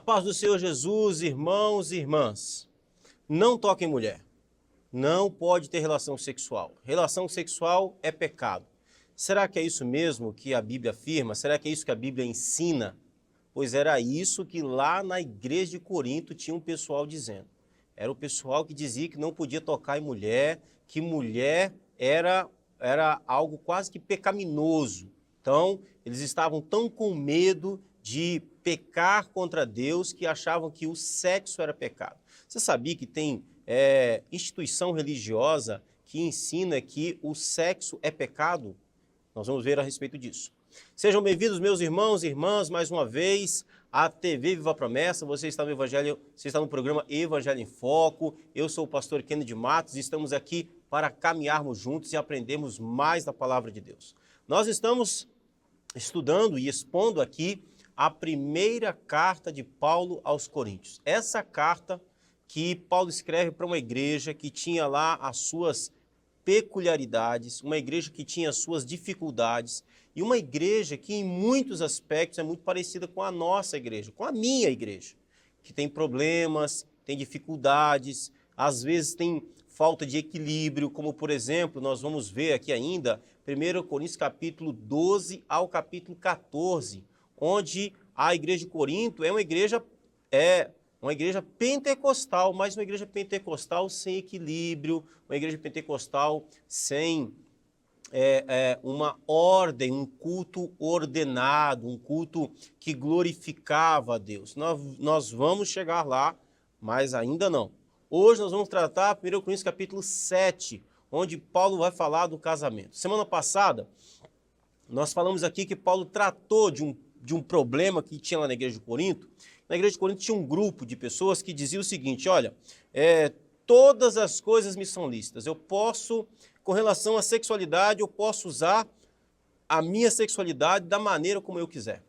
paz do Senhor Jesus, irmãos e irmãs. Não toquem mulher. Não pode ter relação sexual. Relação sexual é pecado. Será que é isso mesmo que a Bíblia afirma? Será que é isso que a Bíblia ensina? Pois era isso que lá na igreja de Corinto tinha um pessoal dizendo. Era o pessoal que dizia que não podia tocar em mulher, que mulher era algo quase que pecaminoso. Então, eles estavam tão com medo de pecar contra Deus que achavam que o sexo era pecado. Você sabia que tem instituição religiosa que ensina que o sexo é pecado? Nós vamos ver a respeito disso. Sejam bem-vindos, meus irmãos e irmãs, mais uma vez à TV Viva a Promessa. Você está no Evangelho, você está no programa Evangelho em Foco. Eu sou o pastor Kennedy Matos e estamos aqui para caminharmos juntos e aprendermos mais da palavra de Deus. Nós estamos estudando e expondo aqui a primeira carta de Paulo aos Coríntios. Essa carta que Paulo escreve para uma igreja que tinha lá as suas peculiaridades, uma igreja que tinha as suas dificuldades e uma igreja que em muitos aspectos é muito parecida com a nossa igreja, com a minha igreja, que tem problemas, tem dificuldades, às vezes tem falta de equilíbrio, como por exemplo, nós vamos ver aqui ainda, 1 Coríntios capítulo 12 ao capítulo 14, onde a igreja de Corinto é uma igreja pentecostal, mas uma igreja pentecostal sem equilíbrio, uma igreja pentecostal sem uma ordem, um culto ordenado, um culto que glorificava a Deus. Nós vamos chegar lá, mas ainda não. Hoje nós vamos tratar 1 Coríntios capítulo 7, onde Paulo vai falar do casamento. Semana passada, nós falamos aqui que Paulo tratou de um problema que tinha lá na igreja de Corinto. Na igreja de Corinto tinha um grupo de pessoas que dizia o seguinte, olha, todas as coisas me são lícitas, eu posso, com relação à sexualidade, eu posso usar a minha sexualidade da maneira como eu quiser.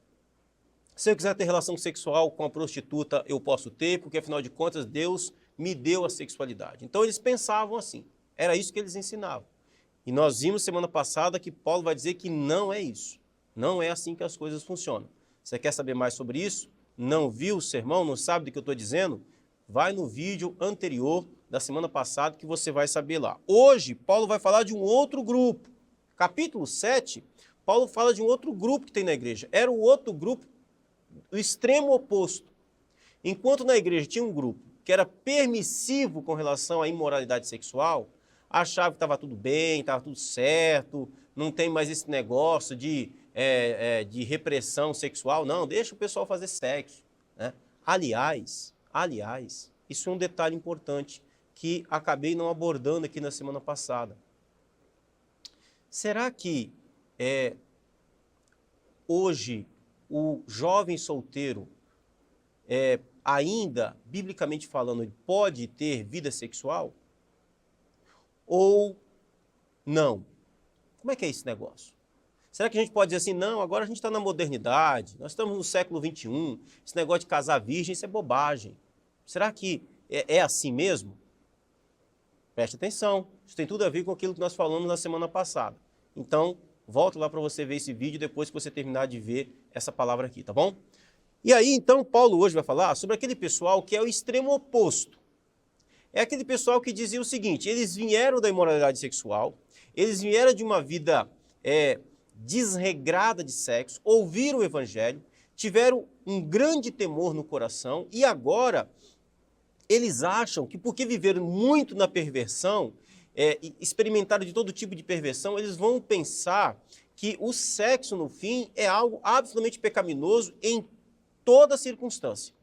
Se eu quiser ter relação sexual com a prostituta, eu posso ter, porque afinal de contas Deus me deu a sexualidade. Então eles pensavam assim, era isso que eles ensinavam. E nós vimos semana passada que Paulo vai dizer que não é isso. Não é assim que as coisas funcionam. Você quer saber mais sobre isso? Não viu o sermão? Não sabe do que eu estou dizendo? Vai no vídeo anterior da semana passada que você vai saber lá. Hoje, Paulo vai falar de um outro grupo. Capítulo 7, Paulo fala de um outro grupo que tem na igreja. Era o outro grupo, o extremo oposto. Enquanto na igreja tinha um grupo que era permissivo com relação à imoralidade sexual, achava que estava tudo bem, estava tudo certo, não tem mais esse negócio de repressão sexual, não, deixa o pessoal fazer sexo, né? Aliás, isso é um detalhe importante que acabei não abordando aqui na semana passada. Será que hoje o jovem solteiro, ainda, biblicamente falando, ele pode ter vida sexual? Ou não? Como é que é esse negócio? Será que a gente pode dizer assim, não, agora a gente está na modernidade, nós estamos no século XXI, esse negócio de casar virgem, isso é bobagem. Será que é assim mesmo? Preste atenção, isso tem tudo a ver com aquilo que nós falamos na semana passada. Então, volto lá para você ver esse vídeo depois que você terminar de ver essa palavra aqui, tá bom? E aí, então, Paulo hoje vai falar sobre aquele pessoal que é o extremo oposto. É aquele pessoal que dizia o seguinte, eles vieram da imoralidade sexual, eles vieram de uma vida desregrada de sexo, ouviram o evangelho, tiveram um grande temor no coração e agora eles acham que porque viveram muito na perversão, experimentaram de todo tipo de perversão, eles vão pensar que o sexo no fim é algo absolutamente pecaminoso em toda circunstância.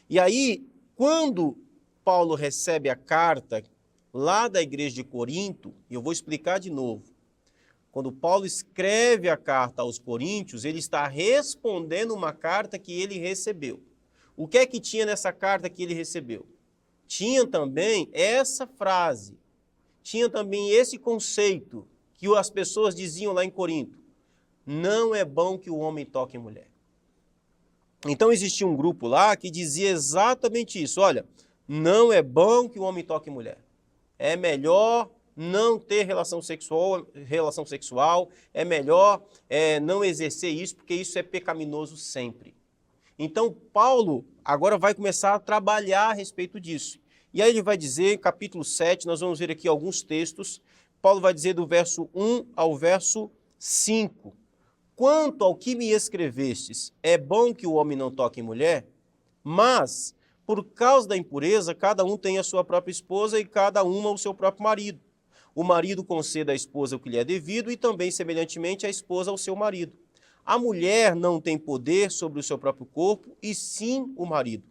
E aí, quando Paulo recebe a carta lá da igreja de Corinto, e eu vou explicar de novo, quando Paulo escreve a carta aos Coríntios, ele está respondendo uma carta que ele recebeu. O que é que tinha nessa carta que ele recebeu? Tinha também essa frase, tinha também esse conceito que as pessoas diziam lá em Corinto, não é bom que o homem toque em mulher. Então existia um grupo lá que dizia exatamente isso, olha, não é bom que o homem toque em mulher, é melhor não ter relação sexual, é melhor não exercer isso, porque isso é pecaminoso sempre. Então, Paulo agora vai começar a trabalhar a respeito disso. E aí ele vai dizer, capítulo 7, nós vamos ver aqui alguns textos. Paulo vai dizer do verso 1 ao verso 5. Quanto ao que me escrevestes, é bom que o homem não toque em mulher, mas, por causa da impureza, cada um tem a sua própria esposa e cada uma o seu próprio marido. O marido conceda à esposa o que lhe é devido e também, semelhantemente, a esposa ao seu marido. A mulher não tem poder sobre o seu próprio corpo, e sim o marido.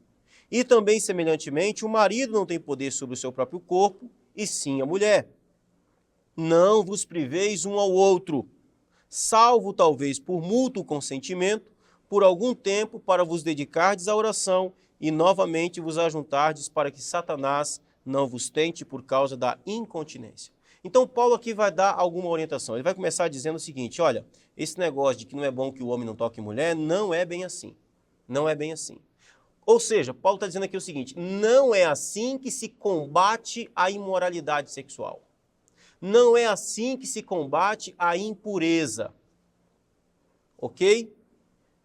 E também, semelhantemente, o marido não tem poder sobre o seu próprio corpo, e sim a mulher. Não vos priveis um ao outro, salvo talvez por mútuo consentimento, por algum tempo para vos dedicardes à oração e novamente vos ajuntardes para que Satanás não vos tente por causa da incontinência. Então Paulo aqui vai dar alguma orientação. Ele vai começar dizendo o seguinte, olha, esse negócio de que não é bom que o homem não toque em mulher, não é bem assim. Não é bem assim. Ou seja, Paulo está dizendo aqui o seguinte, não é assim que se combate a imoralidade sexual. Não é assim que se combate a impureza. Ok?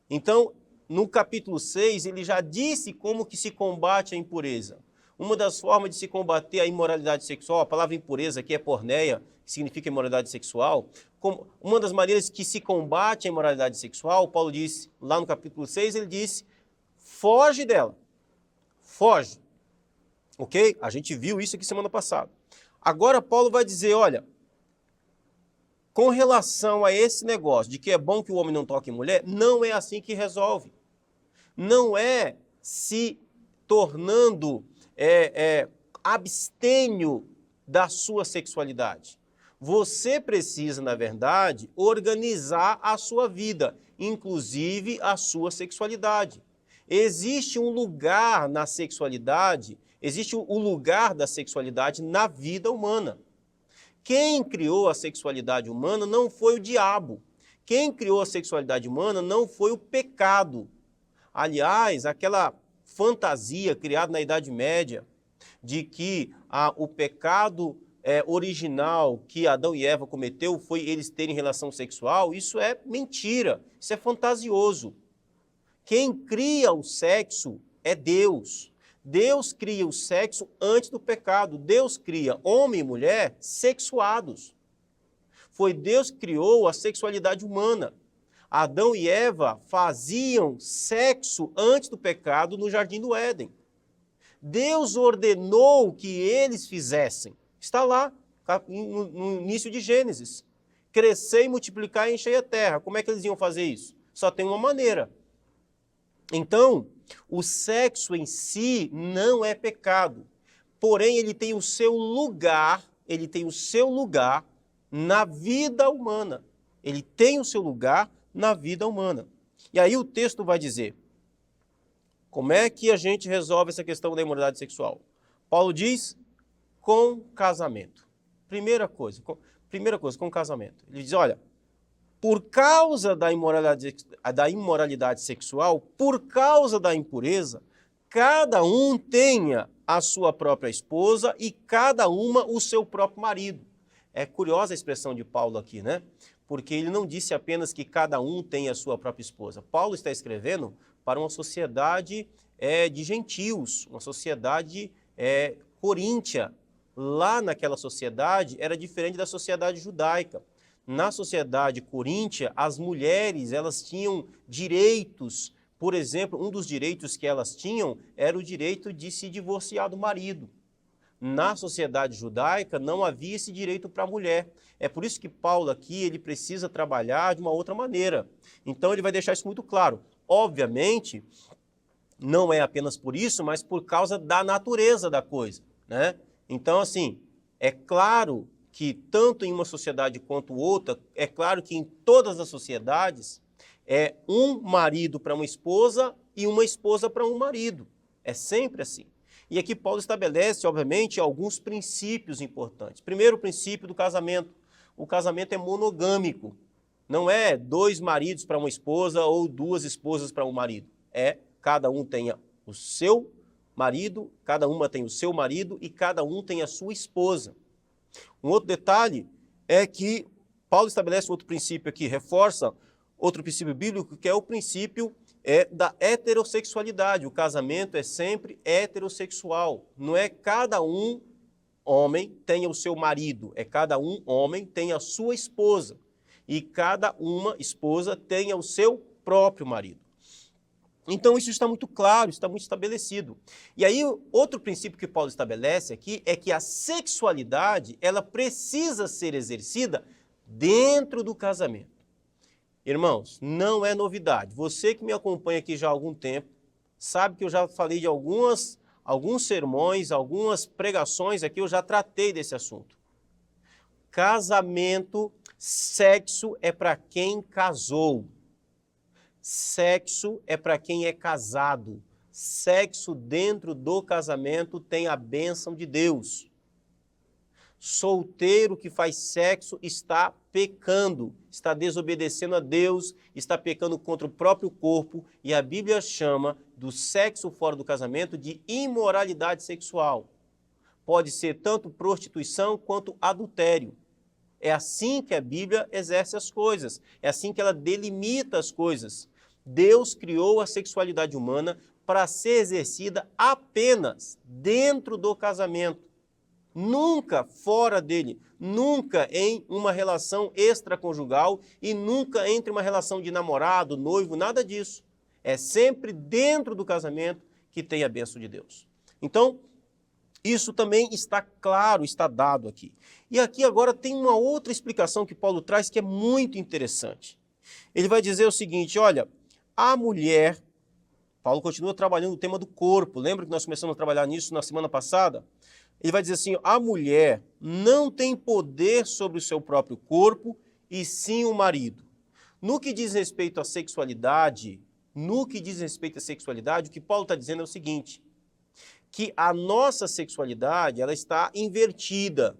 Então, no capítulo 6, ele já disse como que se combate a impureza. Uma das formas de se combater a imoralidade sexual, a palavra impureza aqui é porneia, que significa imoralidade sexual. Uma das maneiras que se combate a imoralidade sexual, Paulo disse lá no capítulo 6, ele disse, foge dela. Foge. Ok? A gente viu isso aqui semana passada. Agora Paulo vai dizer, olha, com relação a esse negócio de que é bom que o homem não toque em mulher, não é assim que resolve. Não é se tornando abstêmio da sua sexualidade. Você precisa, na verdade, organizar a sua vida, inclusive a sua sexualidade. Existe um lugar na sexualidade, existe o lugar da sexualidade na vida humana. Quem criou a sexualidade humana não foi o diabo. Quem criou a sexualidade humana não foi o pecado. Aliás, aquela fantasia criada na Idade Média de que o pecado original que Adão e Eva cometeu foi eles terem relação sexual, isso é mentira, isso é fantasioso. Quem cria o sexo é Deus. Deus cria o sexo antes do pecado. Deus cria homem e mulher sexuados. Foi Deus que criou a sexualidade humana. Adão e Eva faziam sexo antes do pecado no Jardim do Éden. Deus ordenou que eles fizessem. Está lá, no início de Gênesis. Crescer e multiplicar e encher a terra. Como é que eles iam fazer isso? Só tem uma maneira. Então, o sexo em si não é pecado, porém ele tem o seu lugar, na vida humana. Ele tem o seu lugar na vida humana. E aí o texto vai dizer, como é que a gente resolve essa questão da imoralidade sexual? Paulo diz, com casamento. Primeira coisa, com casamento. Ele diz, olha, por causa da imoralidade sexual, por causa da impureza, cada um tenha a sua própria esposa e cada uma o seu próprio marido. É curiosa a expressão de Paulo aqui, né? Porque ele não disse apenas que cada um tenha a sua própria esposa. Paulo está escrevendo para uma sociedade de gentios, uma sociedade coríntia. Lá naquela sociedade era diferente da sociedade judaica. Na sociedade coríntia, as mulheres, elas tinham direitos. Por exemplo, um dos direitos que elas tinham era o direito de se divorciar do marido. Na sociedade judaica, não havia esse direito para a mulher. É por isso que Paulo aqui, ele precisa trabalhar de uma outra maneira. Então, ele vai deixar isso muito claro. Obviamente, não é apenas por isso, mas por causa da natureza da coisa, né? Então, assim, é claro que tanto em uma sociedade quanto outra, é claro que em todas as sociedades, é um marido para uma esposa e uma esposa para um marido. É sempre assim. E aqui Paulo estabelece, obviamente, alguns princípios importantes. Primeiro, o princípio do casamento. O casamento é monogâmico. Não é 2 maridos para uma esposa ou 2 esposas para um marido. Cada um tenha o seu marido, cada uma tem o seu marido e cada um tem a sua esposa. Um outro detalhe é que Paulo estabelece outro princípio aqui, reforça outro princípio bíblico, que é o princípio é da heterossexualidade. O casamento é sempre heterossexual. Não é cada um homem tenha o seu marido, é cada um homem tem a sua esposa. E cada uma esposa tenha o seu próprio marido. Então isso está muito claro, está muito estabelecido. E aí outro princípio que Paulo estabelece aqui é que a sexualidade, ela precisa ser exercida dentro do casamento. Irmãos, não é novidade. Você que me acompanha aqui já há algum tempo, sabe que eu já falei de alguns sermões, algumas pregações aqui, eu já tratei desse assunto. Casamento, sexo é para quem casou. Sexo é para quem é casado. Sexo dentro do casamento tem a bênção de Deus. Solteiro que faz sexo está pecando, está desobedecendo a Deus, está pecando contra o próprio corpo, e a Bíblia chama do sexo fora do casamento de imoralidade sexual. Pode ser tanto prostituição quanto adultério. É assim que a Bíblia exerce as coisas, é assim que ela delimita as coisas. Deus criou a sexualidade humana para ser exercida apenas dentro do casamento. Nunca fora dele, nunca em uma relação extraconjugal e nunca entre uma relação de namorado, noivo, nada disso. É sempre dentro do casamento que tem a bênção de Deus. Então, isso também está claro, está dado aqui. E aqui agora tem uma outra explicação que Paulo traz que é muito interessante. Ele vai dizer o seguinte, olha, a mulher, Paulo continua trabalhando o tema do corpo, lembra que nós começamos a trabalhar nisso na semana passada? Ele vai dizer assim, a mulher não tem poder sobre o seu próprio corpo, e sim o marido. No que diz respeito à sexualidade, o que Paulo está dizendo é o seguinte, que a nossa sexualidade, ela está invertida.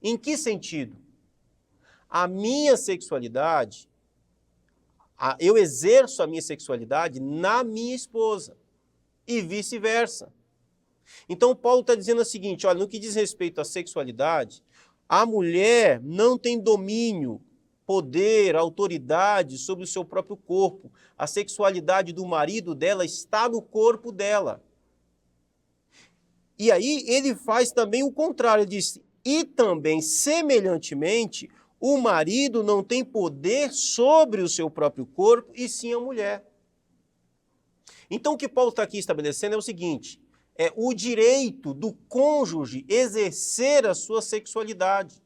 Em que sentido? A minha sexualidade, eu exerço a minha sexualidade na minha esposa e vice-versa. Então, Paulo está dizendo o seguinte, olha, no que diz respeito à sexualidade, a mulher não tem domínio, poder, autoridade sobre o seu próprio corpo. A sexualidade do marido dela está no corpo dela. E aí ele faz também o contrário, ele diz, e também, semelhantemente, o marido não tem poder sobre o seu próprio corpo, e sim a mulher. Então o que Paulo está aqui estabelecendo é o seguinte, é o direito do cônjuge exercer a sua sexualidade.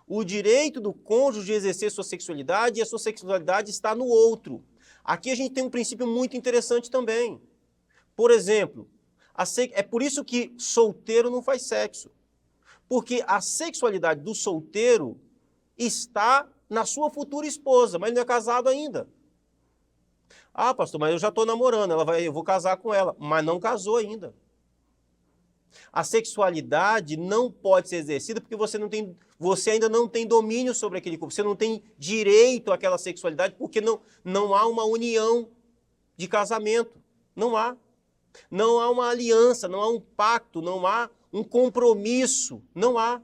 O direito do cônjuge exercer sua sexualidade, e a sua sexualidade está no outro. Aqui a gente tem um princípio muito interessante também. Por exemplo, é por isso que solteiro não faz sexo. Porque a sexualidade do solteiro está na sua futura esposa, mas não é casado ainda. Ah, pastor, mas eu já estou namorando, eu vou casar com ela, mas não casou ainda. A sexualidade não pode ser exercida porque você ainda não tem domínio sobre aquele corpo, você não tem direito àquela sexualidade porque não há uma união de casamento, não há. Não há uma aliança, não há um pacto, não há um compromisso, não há.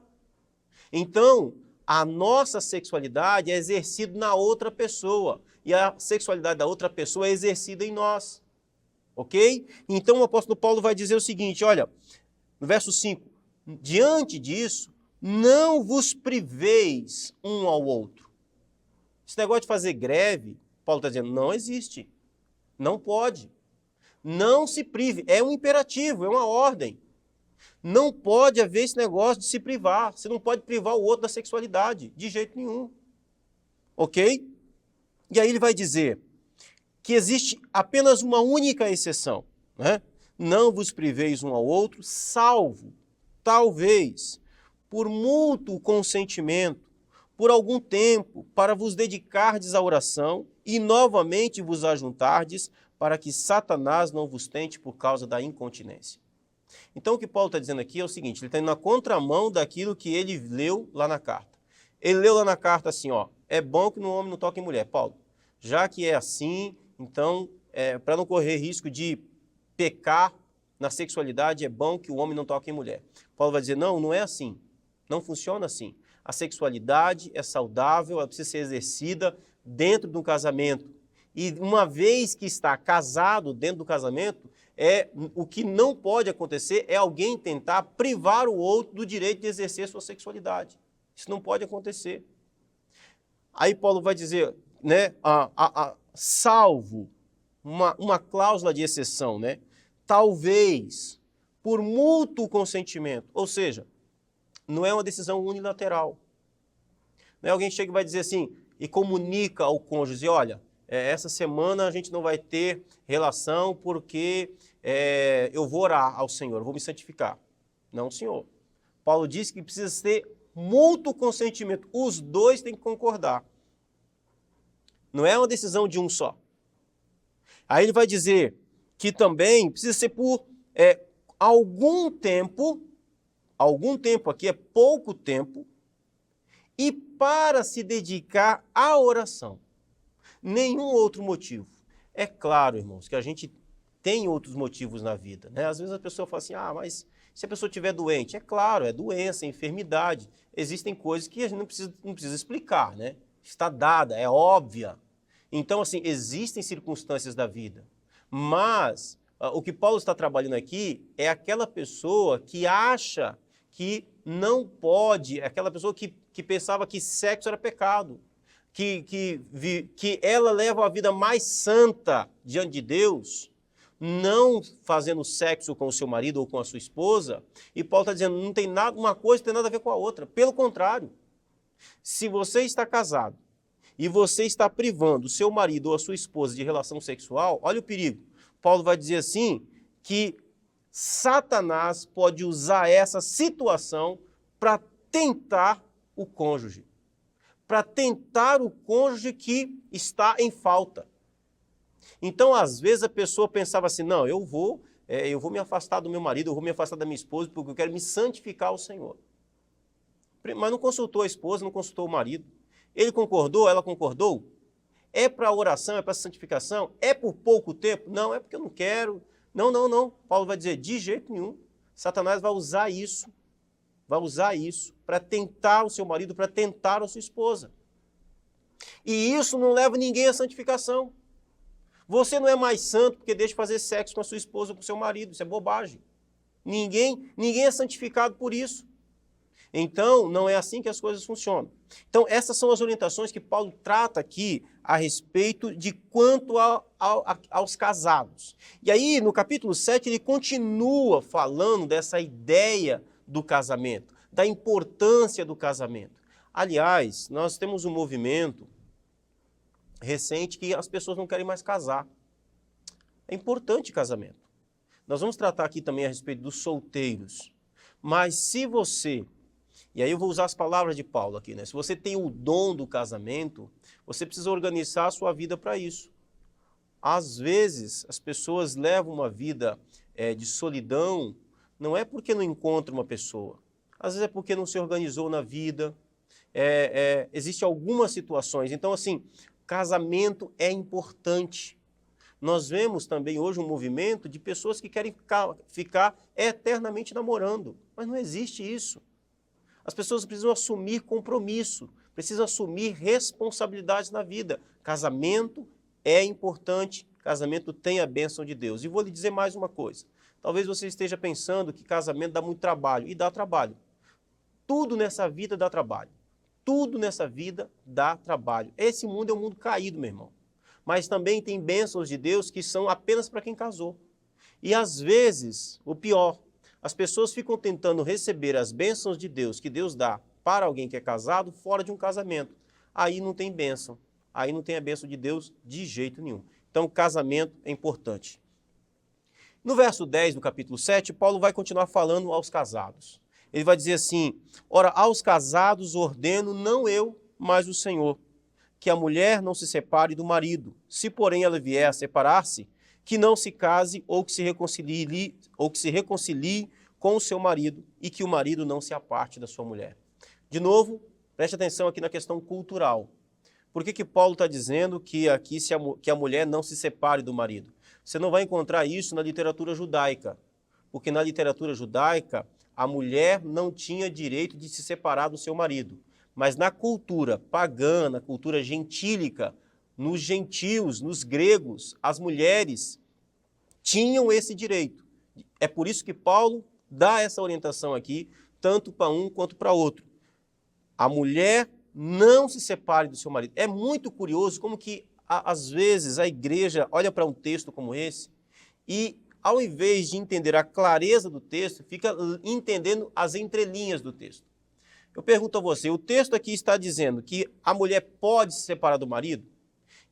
Então, a nossa sexualidade é exercida na outra pessoa e a sexualidade da outra pessoa é exercida em nós, ok? Então, o apóstolo Paulo vai dizer o seguinte, olha, no verso 5, diante disso, não vos priveis um ao outro. Esse negócio de fazer greve, Paulo está dizendo, não existe, não pode. Não se prive, é um imperativo, é uma ordem. Não pode haver esse negócio de se privar. Você não pode privar o outro da sexualidade, de jeito nenhum. Ok? E aí ele vai dizer que existe apenas uma única exceção, né? Não vos priveis um ao outro, salvo, talvez, por mútuo consentimento, por algum tempo, para vos dedicardes à oração e novamente vos ajuntardes, para que Satanás não vos tente por causa da incontinência. Então o que Paulo está dizendo aqui é o seguinte, ele está indo na contramão daquilo que ele leu lá na carta. Ele leu lá na carta assim, ó, é bom que no homem não toque em mulher. Paulo, já que é assim, então, para não correr risco de pecar na sexualidade, é bom que o homem não toque em mulher. Paulo vai dizer, não é assim, não funciona assim. A sexualidade é saudável, ela precisa ser exercida dentro de um casamento. E uma vez que está casado dentro do casamento, o que não pode acontecer é alguém tentar privar o outro do direito de exercer sua sexualidade. Isso não pode acontecer. Aí Paulo vai dizer, né, salvo uma cláusula de exceção, né? Talvez por mútuo consentimento, ou seja, não é uma decisão unilateral. Não é alguém que chega e vai dizer assim, e comunica ao cônjuge, olha, essa semana a gente não vai ter relação porque eu vou orar ao Senhor, vou me santificar. Não, senhor. Paulo diz que precisa ter mútuo consentimento. Os dois têm que concordar. Não é uma decisão de um só. Aí ele vai dizer que também precisa ser por algum tempo aqui é pouco tempo, e para se dedicar à oração. Nenhum outro motivo. É claro, irmãos, que a gente tem outros motivos na vida, né? Às vezes a pessoa fala assim, mas se a pessoa estiver doente, é claro, é doença, é enfermidade. Existem coisas que a gente não precisa explicar, né? Está dada, é óbvia. Então, assim, existem circunstâncias da vida, mas o que Paulo está trabalhando aqui é aquela pessoa que acha que não pode, aquela pessoa que pensava que sexo era pecado, que ela leva a vida mais santa diante de Deus, não fazendo sexo com o seu marido ou com a sua esposa, e Paulo está dizendo, não tem nada, uma coisa não tem nada a ver com a outra. Pelo contrário, se você está casado e você está privando o seu marido ou a sua esposa de relação sexual, olha o perigo. Paulo vai dizer assim, que Satanás pode usar essa situação para tentar o cônjuge. Para tentar o cônjuge que está em falta. Então, às vezes, a pessoa pensava assim, não, eu vou me afastar do meu marido, eu vou me afastar da minha esposa, porque eu quero me santificar ao Senhor. Mas não consultou a esposa, não consultou o marido. Ele concordou, ela concordou? É para a oração, é para a santificação? É por pouco tempo? Não, é porque eu não quero. Não. Paulo vai dizer, de jeito nenhum. Satanás vai usar isso para tentar o seu marido, para tentar a sua esposa. E isso não leva ninguém à santificação. Você não é mais santo porque deixa de fazer sexo com a sua esposa ou com o seu marido. Isso é bobagem. Ninguém é santificado por isso. Então, não é assim que as coisas funcionam. Então, essas são as orientações que Paulo trata aqui a respeito de quanto aos casados. E aí, no capítulo 7, ele continua falando dessa ideia do casamento, da importância do casamento. Aliás, nós temos um movimento recente que as pessoas não querem mais casar. É importante casamento. Nós vamos tratar aqui também a respeito dos solteiros. Mas se você, e aí eu vou usar as palavras de Paulo aqui, né? Se você tem o dom do casamento, você precisa organizar a sua vida para isso. Às vezes, as pessoas levam uma vida de solidão, não é porque não encontra uma pessoa. Às vezes é porque não se organizou na vida. Existem algumas situações. Então, assim, casamento é importante. Nós vemos também hoje um movimento de pessoas que querem ficar eternamente namorando. Mas não existe isso. As pessoas precisam assumir compromisso, precisam assumir responsabilidades na vida. Casamento é importante, casamento tem a bênção de Deus. E vou lhe dizer mais uma coisa. Talvez você esteja pensando que casamento dá muito trabalho, e dá trabalho. Tudo nessa vida dá trabalho. Tudo nessa vida dá trabalho. Esse mundo é um mundo caído, meu irmão. Mas também tem bênçãos de Deus que são apenas para quem casou. E às vezes, o pior, as pessoas ficam tentando receber as bênçãos de Deus que Deus dá para alguém que é casado fora de um casamento. Aí não tem bênção. Aí não tem a bênção de Deus de jeito nenhum. Então, casamento é importante. No verso 10 do capítulo 7, Paulo vai continuar falando aos casados. Ele vai dizer assim, ora, aos casados ordeno não eu, mas o Senhor, que a mulher não se separe do marido. Se, porém, ela vier a separar-se, que não se case ou que se reconcilie com o seu marido e que o marido não se aparte da sua mulher. De novo, preste atenção aqui na questão cultural. Por que Paulo está dizendo que aqui que a mulher não se separe do marido? Você não vai encontrar isso na literatura judaica, porque na literatura judaica a mulher não tinha direito de se separar do seu marido. Mas na cultura pagã, na cultura gentílica, nos gentios, nos gregos, as mulheres tinham esse direito. É por isso que Paulo dá essa orientação aqui, tanto para um quanto para outro. A mulher não se separe do seu marido. É muito curioso como que, às vezes, a igreja olha para um texto como esse e, ao invés de entender a clareza do texto, fica entendendo as entrelinhas do texto. Eu pergunto a você, o texto aqui está dizendo que a mulher pode se separar do marido?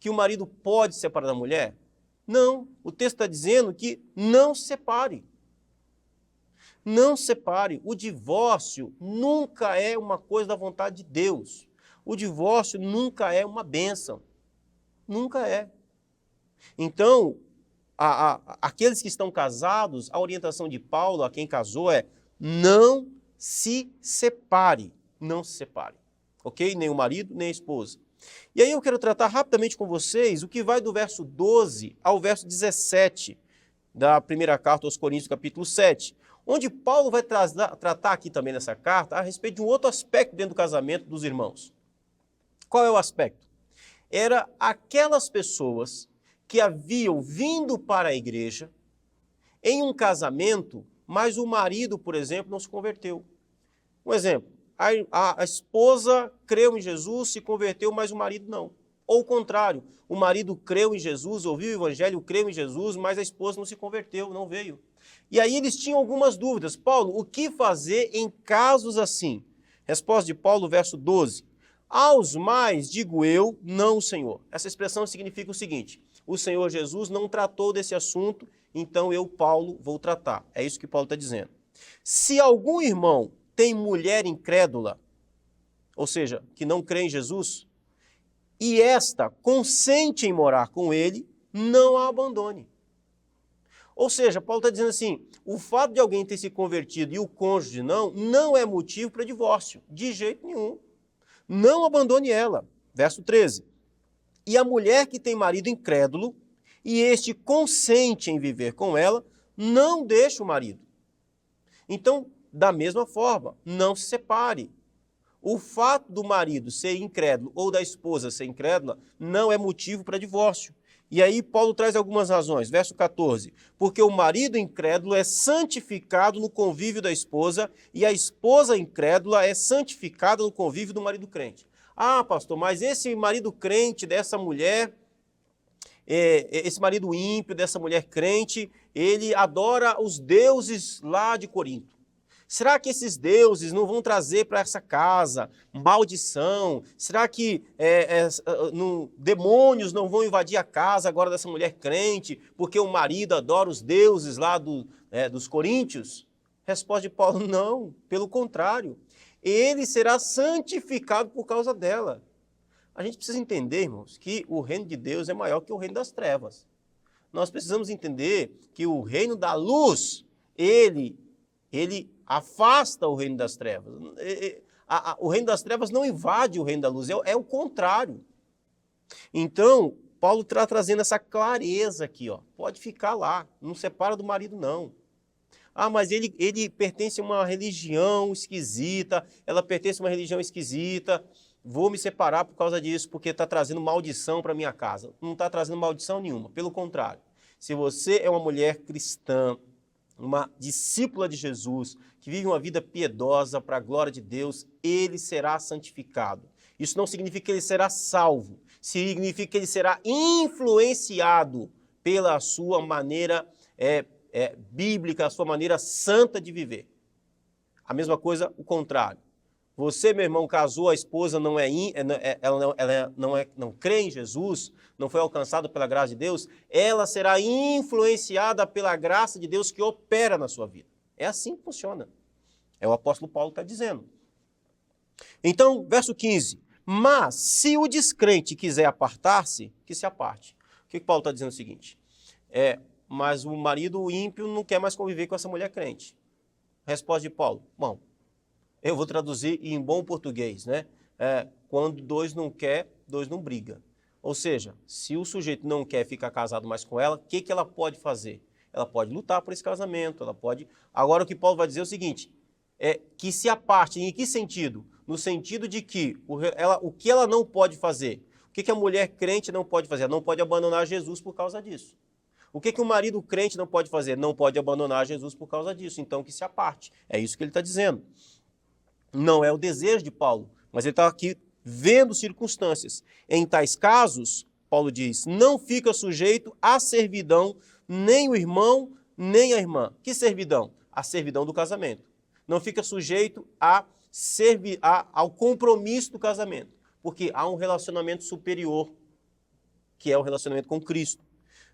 Que o marido pode se separar da mulher? Não, o texto está dizendo que não se separe. Não se separe. O divórcio nunca é uma coisa da vontade de Deus. O divórcio nunca é uma bênção. Nunca é. Então, aqueles que estão casados, a orientação de Paulo a quem casou é: não se separe. Não se separe. Ok? Nem o marido, nem a esposa. E aí eu quero tratar rapidamente com vocês o que vai do verso 12 ao verso 17 da primeira carta aos Coríntios, capítulo 7, onde Paulo vai tratar aqui também nessa carta a respeito de um outro aspecto dentro do casamento dos irmãos. Qual é o aspecto? Era aquelas pessoas que haviam vindo para a igreja em um casamento, mas o marido, por exemplo, não se converteu. Um exemplo, a esposa creu em Jesus, se converteu, mas o marido não. Ou o contrário, o marido creu em Jesus, ouviu o evangelho, creu em Jesus, mas a esposa não se converteu, não veio. E aí eles tinham algumas dúvidas. Paulo, o que fazer em casos assim? Resposta de Paulo, verso 12. Aos mais digo eu, não o Senhor. Essa expressão significa o seguinte: o Senhor Jesus não tratou desse assunto, então eu, Paulo, vou tratar. É isso que Paulo está dizendo. Se algum irmão tem mulher incrédula, ou seja, que não crê em Jesus, e esta consente em morar com ele, não a abandone. Ou seja, Paulo está dizendo assim, o fato de alguém ter se convertido e o cônjuge não é motivo para divórcio, de jeito nenhum. Não abandone ela. Verso 13. E a mulher que tem marido incrédulo, e este consente em viver com ela, não deixa o marido. Então, da mesma forma, não se separe. O fato do marido ser incrédulo ou da esposa ser incrédula não é motivo para divórcio. E aí Paulo traz algumas razões. Verso 14. Porque o marido incrédulo é santificado no convívio da esposa e a esposa incrédula é santificada no convívio do marido crente. Ah, pastor, mas esse marido crente dessa mulher, esse marido ímpio dessa mulher crente, ele adora os deuses lá de Corinto. Será que esses deuses não vão trazer para essa casa maldição? Será que demônios não vão invadir a casa agora dessa mulher crente, porque o marido adora os deuses lá dos coríntios? Resposta de Paulo, não, pelo contrário. Ele será santificado por causa dela. A gente precisa entender, irmãos, que o reino de Deus é maior que o reino das trevas. Nós precisamos entender que o reino da luz, ele afasta o reino das trevas. O reino das trevas não invade o reino da luz, é o contrário. Então, Paulo está trazendo essa clareza aqui, ó. Pode ficar lá, não separa do marido, não. Ah, mas ele pertence a uma religião esquisita, ela pertence a uma religião esquisita, vou me separar por causa disso, porque está trazendo maldição para minha casa. Não está trazendo maldição nenhuma, pelo contrário. Se você é uma mulher cristã, uma discípula de Jesus, que vive uma vida piedosa para a glória de Deus, ele será santificado. Isso não significa que ele será salvo, significa que ele será influenciado pela sua maneira bíblica, a sua maneira santa de viver. A mesma coisa, o contrário. Você, meu irmão, casou, a esposa não crê em Jesus, não foi alcançada pela graça de Deus, ela será influenciada pela graça de Deus que opera na sua vida. É assim que funciona. É o apóstolo Paulo que está dizendo. Então, verso 15. Mas, se o descrente quiser apartar-se, que se aparte. O que Paulo está dizendo? É o seguinte, mas o marido ímpio não quer mais conviver com essa mulher crente. Resposta de Paulo, bom, eu vou traduzir em bom português, né? Quando dois não quer, dois não briga. Ou seja, se o sujeito não quer ficar casado mais com ela, o que ela pode fazer? Ela pode lutar por esse casamento, ela pode... Agora o que Paulo vai dizer é o seguinte, que se aparte, em que sentido? No sentido de que o que ela não pode fazer, que a mulher crente não pode fazer? Ela não pode abandonar Jesus por causa disso. O que o marido crente não pode fazer? Não pode abandonar Jesus por causa disso. Então, que se aparte. É isso que ele está dizendo. Não é o desejo de Paulo, mas ele está aqui vendo circunstâncias. Em tais casos, Paulo diz, não fica sujeito à servidão nem o irmão, nem a irmã. Que servidão? A servidão do casamento. Não fica sujeito ao compromisso do casamento, porque há um relacionamento superior, que é o relacionamento com Cristo.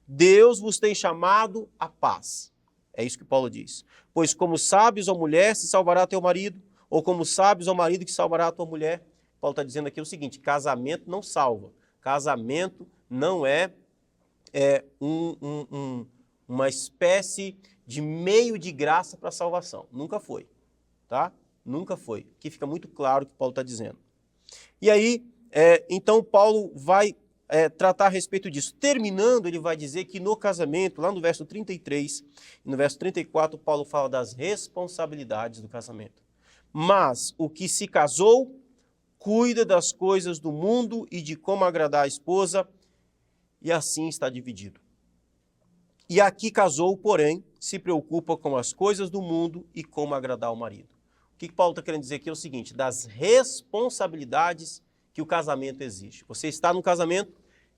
Deus vos tem chamado à paz. É isso que Paulo diz. Pois como sabes, ó mulher, se salvará teu marido, ou como sabes, ó marido, que salvará a tua mulher. Paulo está dizendo aqui o seguinte, casamento não salva. Casamento não é uma espécie de meio de graça para a salvação. Nunca foi, tá? Nunca foi. Aqui fica muito claro o que Paulo está dizendo. E aí, então Paulo vai tratar a respeito disso. Terminando, ele vai dizer que no casamento, lá no verso 33 e no verso 34, Paulo fala das responsabilidades do casamento. Mas o que se casou, cuida das coisas do mundo e de como agradar a esposa, e assim está dividido. E aqui casou, porém, se preocupa com as coisas do mundo e como agradar o marido. O que Paulo está querendo dizer aqui é o seguinte, das responsabilidades que o casamento exige. Você está no casamento,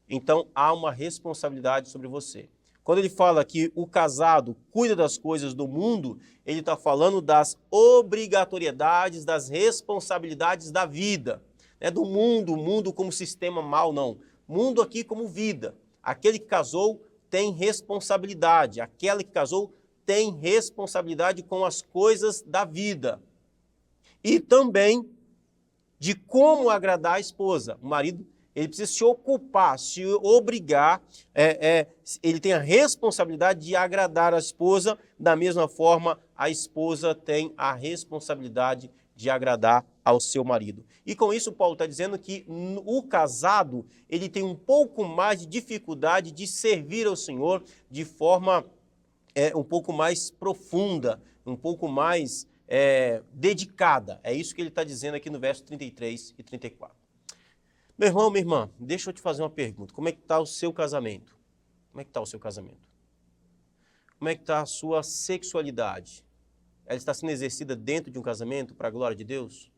então há uma responsabilidade sobre você. Quando ele fala que o casado cuida das coisas do mundo, ele está falando das obrigatoriedades, das responsabilidades da vida. Não é do mundo, o mundo como sistema mau, não. Mundo aqui como vida. Aquele que casou tem responsabilidade. Aquela que casou tem responsabilidade com as coisas da vida. E também de como agradar a esposa. O marido, ele precisa se ocupar, se obrigar, ele tem a responsabilidade de agradar a esposa, da mesma forma a esposa tem a responsabilidade de agradar ao seu marido. E com isso Paulo está dizendo que o casado, ele tem um pouco mais de dificuldade de servir ao Senhor de forma um pouco mais profunda, um pouco mais dedicada. É isso que ele está dizendo aqui no verso 33 e 34. Meu irmão, minha irmã, deixa eu te fazer uma pergunta. Como é que está o seu casamento? Como é que está o seu casamento? Como é que está a sua sexualidade? Ela está sendo exercida dentro de um casamento para a glória de Deus?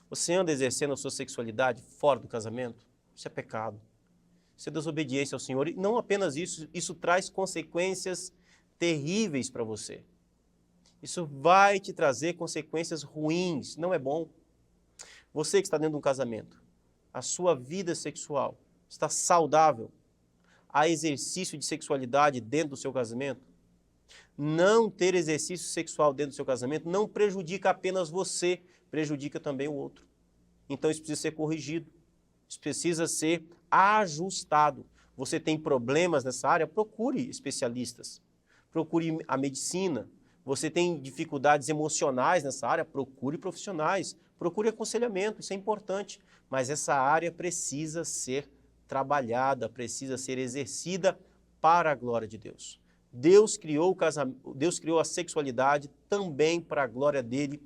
Você anda exercendo a sua sexualidade fora do casamento? Isso é pecado. Isso é desobediência ao Senhor. E não apenas isso, isso traz consequências terríveis para você. Isso vai te trazer consequências ruins, não é bom. Você que está dentro de um casamento, a sua vida sexual está saudável? Há exercício de sexualidade dentro do seu casamento? Não ter exercício sexual dentro do seu casamento não prejudica apenas você, prejudica também o outro. Então isso precisa ser corrigido, isso precisa ser ajustado. Você tem problemas nessa área? Procure especialistas, procure a medicina. Você tem dificuldades emocionais nessa área? Procure profissionais, procure aconselhamento, isso é importante. Mas essa área precisa ser trabalhada, precisa ser exercida para a glória de Deus. Deus criou a sexualidade também para a glória dele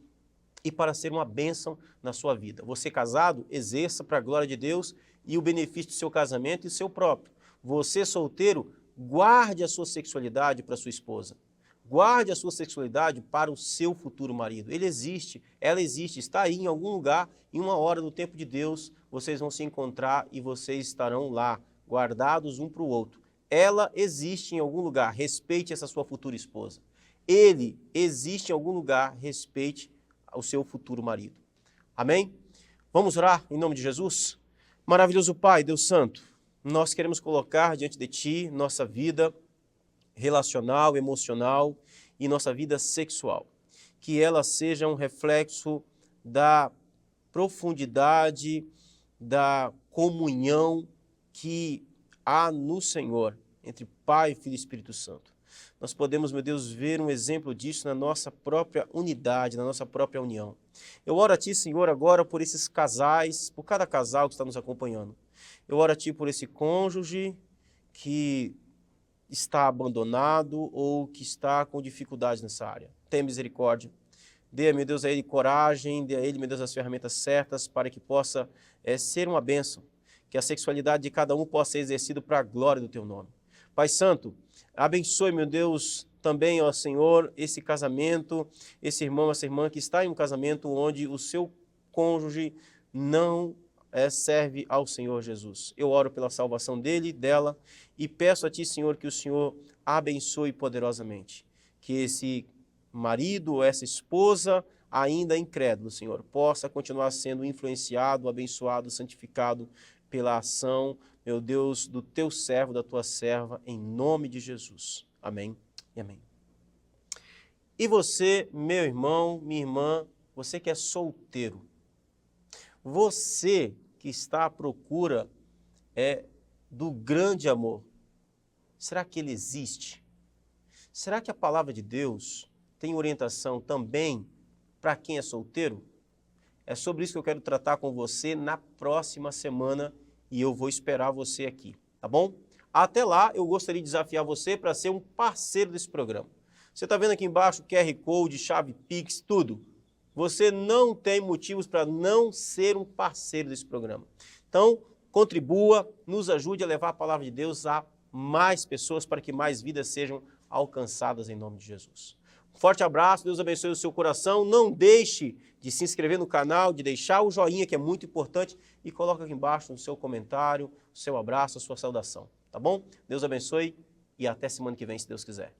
e para ser uma bênção na sua vida. Você casado, exerça para a glória de Deus e o benefício do seu casamento e seu próprio. Você solteiro, guarde a sua sexualidade para a sua esposa. Guarde a sua sexualidade para o seu futuro marido. Ele existe, ela existe, está aí em algum lugar, em uma hora do tempo de Deus, vocês vão se encontrar e vocês estarão lá, guardados um para o outro. Ela existe em algum lugar, respeite essa sua futura esposa. Ele existe em algum lugar, respeite o seu futuro marido. Amém? Vamos orar em nome de Jesus? Maravilhoso Pai, Deus Santo, nós queremos colocar diante de Ti nossa vida relacional, emocional e nossa vida sexual. Que ela seja um reflexo da profundidade, da comunhão que há no Senhor, entre Pai, Filho e Espírito Santo. Nós podemos, meu Deus, ver um exemplo disso na nossa própria unidade, na nossa própria união. Eu oro a Ti, Senhor, agora por esses casais, por cada casal que está nos acompanhando. Eu oro a Ti por esse cônjuge que está abandonado ou que está com dificuldades nessa área. Tenha misericórdia. Dê, meu Deus, a ele coragem, dê a ele, meu Deus, as ferramentas certas para que possa ser uma bênção. que a sexualidade de cada um possa ser exercida para a glória do teu nome. Pai Santo, abençoe, meu Deus, também, ó Senhor, esse casamento, esse irmão, essa irmã que está em um casamento onde o seu cônjuge não serve ao Senhor Jesus. Eu oro pela salvação dele, dela, e peço a Ti, Senhor, que o Senhor abençoe poderosamente. Que esse marido ou essa esposa, ainda incrédulo, Senhor, possa continuar sendo influenciado, abençoado, santificado pela ação, meu Deus, do Teu servo, da Tua serva, em nome de Jesus. Amém e amém. E você, meu irmão, minha irmã, você que é solteiro, você que está à procura do grande amor, será que ele existe? Será que a palavra de Deus tem orientação também para quem é solteiro? É sobre isso que eu quero tratar com você na próxima semana e eu vou esperar você aqui, tá bom? Até lá, eu gostaria de desafiar você para ser um parceiro desse programa. Você está vendo aqui embaixo QR Code, chave Pix, tudo. Você não tem motivos para não ser um parceiro desse programa. Então, contribua, nos ajude a levar a palavra de Deus a mais pessoas para que mais vidas sejam alcançadas em nome de Jesus. Um forte abraço, Deus abençoe o seu coração. Não deixe de se inscrever no canal, de deixar o joinha, que é muito importante, e coloca aqui embaixo no seu comentário, o seu abraço, a sua saudação. Tá bom? Deus abençoe e até semana que vem, se Deus quiser.